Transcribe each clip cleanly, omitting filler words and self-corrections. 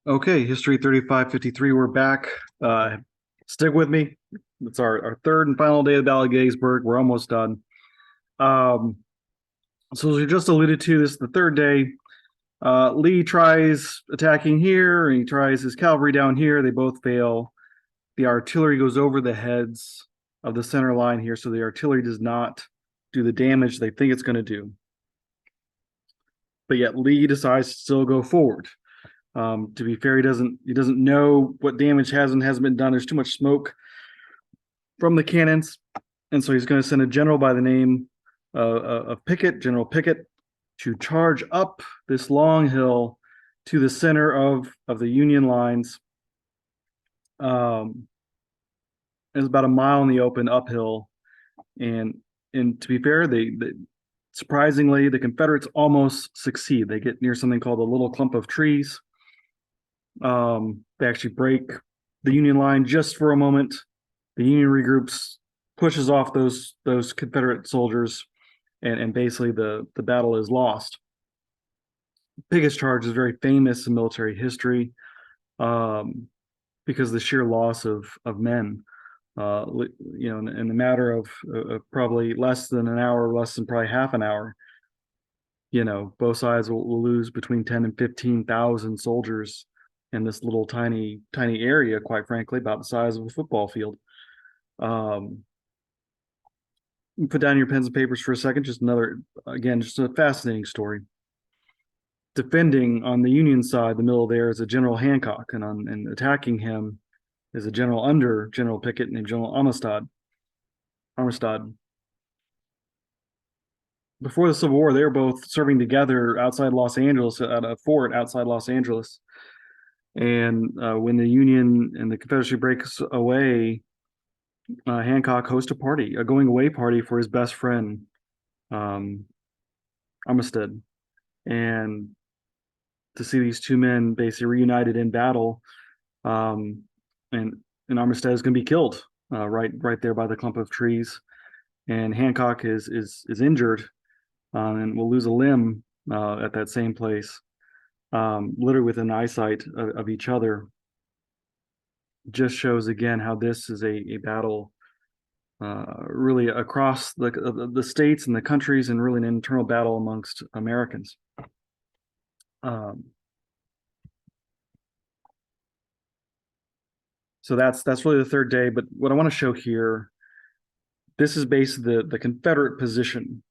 Okay, History 3553, we're back. Uh, Stick with me. It's our third and final day of the Battle of Gettysburg. We're almost done. Um, so as we just alluded to, this is the third day. Lee tries attacking here, and he tries his cavalry down here. They both fail. The artillery goes over the heads of the center line here, so the artillery does not do the damage they think it's going to do. But yet Lee decides to still go forward. To be fair, he doesn't know what damage has and hasn't been done. There's too much smoke from the cannons, and so he's going to send a general by the name of Pickett, General Pickett, to charge up this long hill to the center of the Union lines. It's about a mile in the open uphill, and to be fair, they surprisingly the Confederates almost succeed. They get near something called a little clump of trees. They actually break the Union line just for a moment. The Union regroups, pushes off those Confederate soldiers, and basically the battle is lost. Pickett's charge is very famous in military history because of the sheer loss of men. In the matter of probably less than an hour, less than probably half an hour, both sides will lose between 10 and 15,000 soldiers in this little tiny area, quite frankly, about the size of a football field. Put down your pens and papers for a second. Just a fascinating story. Defending on the Union side, the middle there is a General Hancock, and attacking him is a general under General Pickett named General Armistead. Before the Civil War, they were both serving together outside Los Angeles at a fort outside Los Angeles. And when the Union and the Confederacy breaks away, Hancock hosts a going away party for his best friend, Armistead. And to see these two men basically reunited in battle, and Armistead is going to be killed right there by the clump of trees, and Hancock is injured and will lose a limb at that same place, literally within eyesight of each other. Just shows again how this is a battle really across the states and the countries, and really an internal battle amongst Americans. So that's really the third day. But what I want to show here, this is basically the Confederate position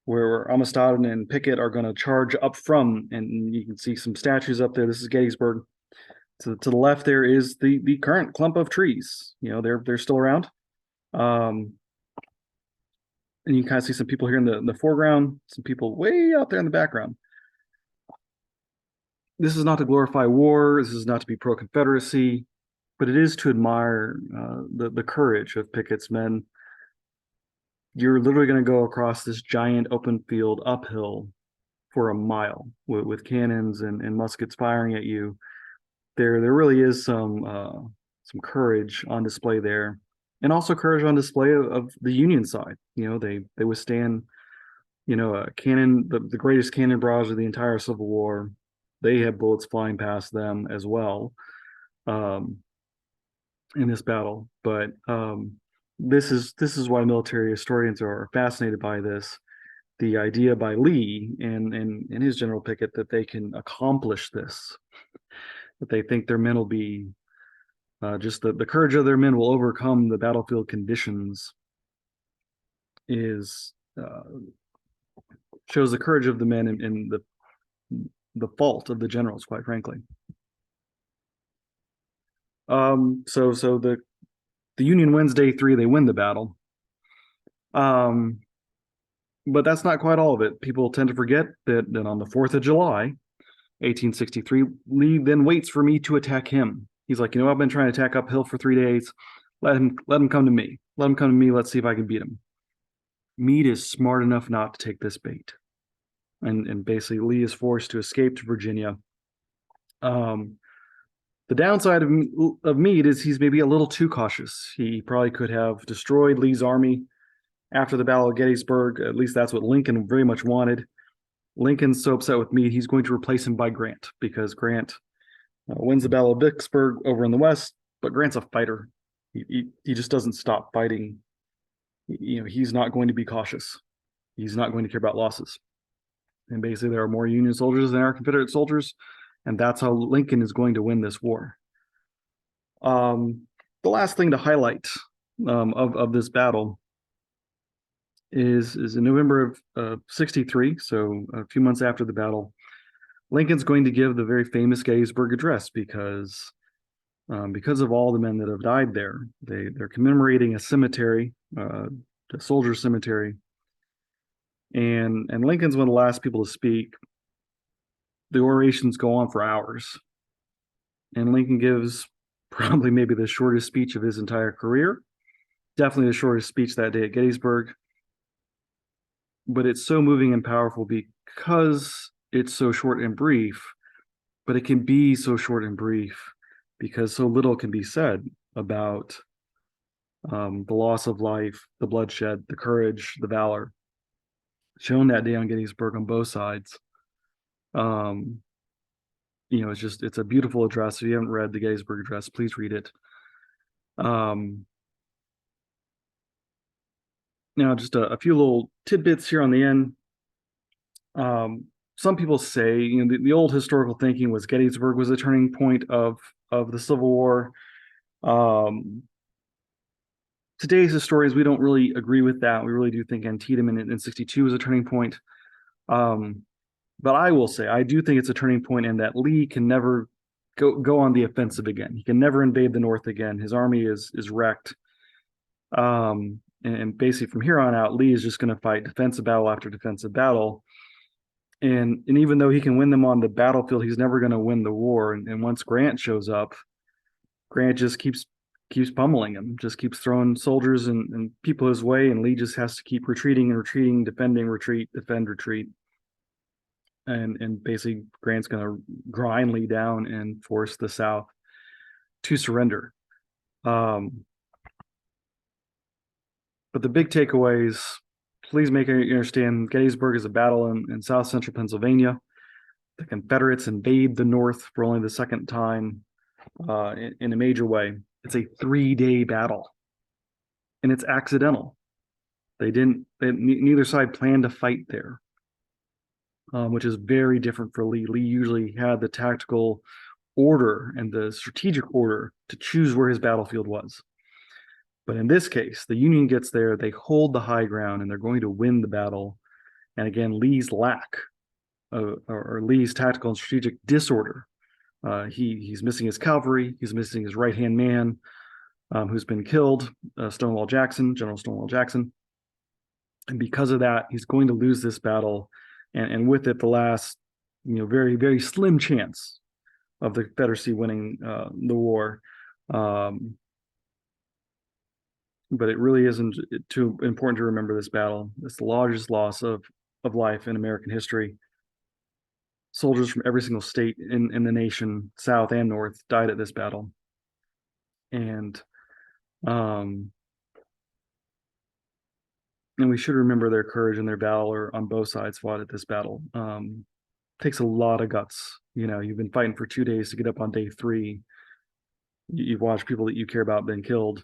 where Amistad and Pickett are going to charge up from, and you can see some statues up there. This is Gettysburg. To the left there is the current clump of trees. They're still around. And you can kind of see some people here in the foreground, some people way out there in the background. This is not to glorify war. This is not to be pro-Confederacy, but it is to admire the courage of Pickett's men. You're literally going to go across this giant open field uphill for a mile with cannons and muskets firing at you. There really is some courage on display there, and also courage on display of the Union side. They withstand, a cannon, the greatest cannon barrage of the entire Civil War. They had bullets flying past them as well in this battle. But this is why military historians are fascinated by this. The idea by Lee and his General Pickett that they can accomplish this, that they think their men will be just the courage of their men will overcome the battlefield conditions, is shows the courage of the men and the fault of the generals, quite frankly. So the Union wins day 3. They win the battle. But that's not quite all of it. People tend to forget that on the 4th of July, 1863, Lee then waits for me to attack him. He's like, I've been trying to attack uphill for 3 days. Let him come to me. Let him come to me. Let's see if I can beat him. Meade is smart enough not to take this bait. And basically Lee is forced to escape to Virginia. The downside of Meade is he's maybe a little too cautious. He probably could have destroyed Lee's army after the Battle of Gettysburg. At least that's what Lincoln very much wanted. Lincoln's so upset with Meade, he's going to replace him by Grant because Grant wins the Battle of Vicksburg over in the West, but Grant's a fighter. He just doesn't stop fighting. He's not going to be cautious. He's not going to care about losses. And basically, there are more Union soldiers than our Confederate soldiers, and that's how Lincoln is going to win this war. The last thing to highlight of this battle is in November of 63, so a few months after the battle, Lincoln's going to give the very famous Gettysburg Address because of all the men that have died there. They're commemorating a cemetery, the soldier cemetery, and Lincoln's one of the last people to speak. The orations go on for hours, and Lincoln gives probably maybe the shortest speech of his entire career, definitely the shortest speech that day at Gettysburg. But it's so moving and powerful because it's so short and brief, but it can be so short and brief because so little can be said about the loss of life, the bloodshed, the courage, the valor shown that day on Gettysburg on both sides. It's a beautiful address. If you haven't read the Gettysburg Address, please read it. Now, just a few little tidbits here on the end. Some people say, the old historical thinking was Gettysburg was a turning point of the Civil War. Today's historians, we don't really agree with that. We really do think Antietam in 62 was a turning point. But I will say, I do think it's a turning point in that Lee can never go on the offensive again. He can never invade the North again. His army is wrecked. And basically from here on out, Lee is just going to fight defensive battle after defensive battle. And even though he can win them on the battlefield, he's never going to win the war. And once Grant shows up, Grant just keeps pummeling him, just keeps throwing soldiers and people his way, and Lee just has to keep retreating and retreating, defending, retreat, defend, retreat. And basically Grant's going to grind Lee down and force the South to surrender. But the big takeaways, please make you understand, Gettysburg is a battle in South Central Pennsylvania. The Confederates invade the North for only the second time in a major way. It's a 3-day battle, and it's accidental. Neither side planned to fight there, which is very different for Lee. Lee usually had the tactical order and the strategic order to choose where his battlefield was. But in this case, the Union gets there, they hold the high ground, and they're going to win the battle. And again, Lee's lack or Lee's tactical and strategic disorder. He's missing his cavalry. He's missing his right-hand man, who's been killed, General Stonewall Jackson. And because of that, he's going to lose this battle. And with it, the last, very, very slim chance of the Confederacy winning the war. But it really isn't too important to remember this battle. It's the largest loss of life in American history. Soldiers from every single state in the nation, South and North, died at this battle. And we should remember their courage and their valor on both sides fought at this battle. Takes a lot of guts. You've been fighting for 2 days to get up on day 3. You've watched people that you care about being killed.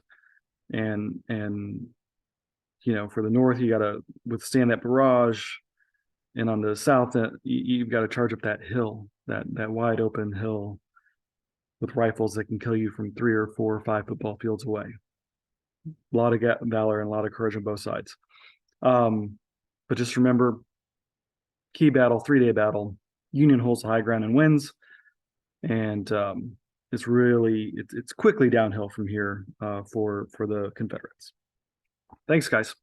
And for the North, you got to withstand that barrage. And on the South, you've got to charge up that hill, that wide open hill with rifles that can kill you from 3 or 4 or 5 football fields away. A lot of valor and a lot of courage on both sides. But just remember, key battle, 3-day battle, Union holds the high ground and wins. And it's quickly downhill from here for the Confederates. Thanks, guys.